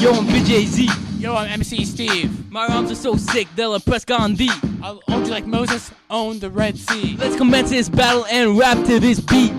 Yo, I'm Vijay Z. Yo, I'm MC Steve. My rhymes are so sick, they'll impress Gandhi. I'll hold you like Moses owned the Red Sea. Let's commence this battle and rap to this beat.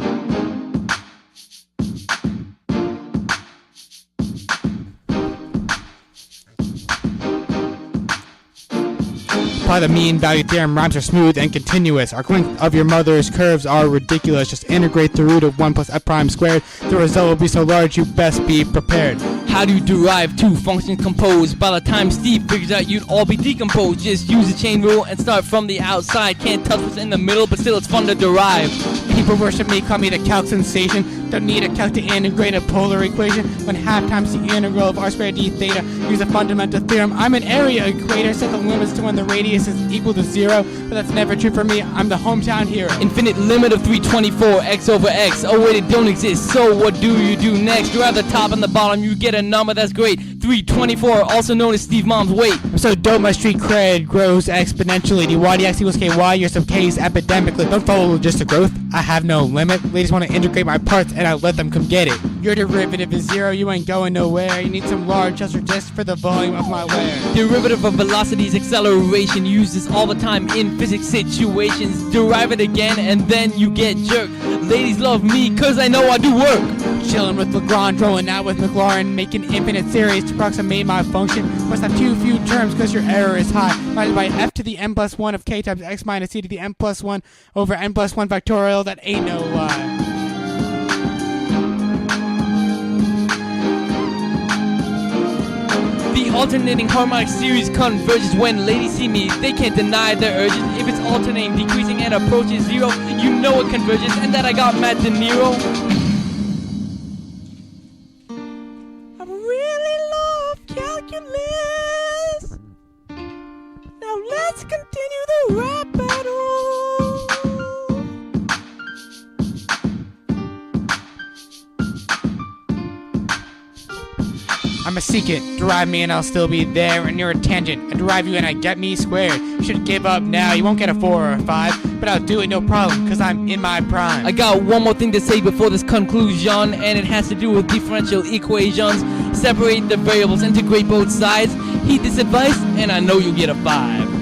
Apply the mean value theorem. Rhymes are smooth and continuous. Arc length of your mother's curves are ridiculous. Just integrate the root of 1 plus f prime squared. The result will be so large you best be prepared. How do you derive two functions composed? By the time Steve figures out, you'd all be decomposed. Just use the chain rule and start from the outside. Can't touch what's in the middle, but still it's fun to derive. People worship me, call me the calc sensation. Don't need a calc to integrate a polar equation. When half times the integral of r squared d theta. Use a fundamental theorem. I'm an area equator. Set the limits to when the radius is equal to 0. But that's never true for me. I'm the hometown hero. Infinite limit of 324 x over x. Oh wait, it don't exist. So what do you do next? Grab the top and the bottom, you get a number that's great. 324, also known as Steve Mom's weight. I'm so dope, my street cred grows exponentially. dy dx equals ky, your sub k is epidemically. Don't follow logistic growth, I have no limit. Ladies want to integrate my parts and I let them come get it. Your derivative is 0, you ain't going nowhere. You need some large Chester disc for the volume of my wear. Derivative of velocity is acceleration. Use this all the time in physics situations. Derive it again and then you get jerked. Ladies love me cause I know I do work. Chillin' with Lagrange, rolling out with McLaurin, making infinite series to approximate my function. Must have too few terms cause your error is high. Divided by f to the n plus 1 of k times x minus c to the n plus 1 over n plus 1 factorial. That ain't no lie. The alternating harmonic series converges. When ladies see me, they can't deny their urges. If it's alternating, decreasing, and approaches 0, you know it converges, and that I got Matt De Niro. I really love calculus. Now let's continue the rap battle. I'm a secant, derive me and I'll still be there. And you're a tangent, I derive you and I get me squared. You should give up now, you won't get a 4 or a 5. But I'll do it no problem, cause I'm in my prime. I got one more thing to say before this conclusion, and it has to do with differential equations. Separate the variables, integrate both sides. Heed this advice, and I know you'll get a 5.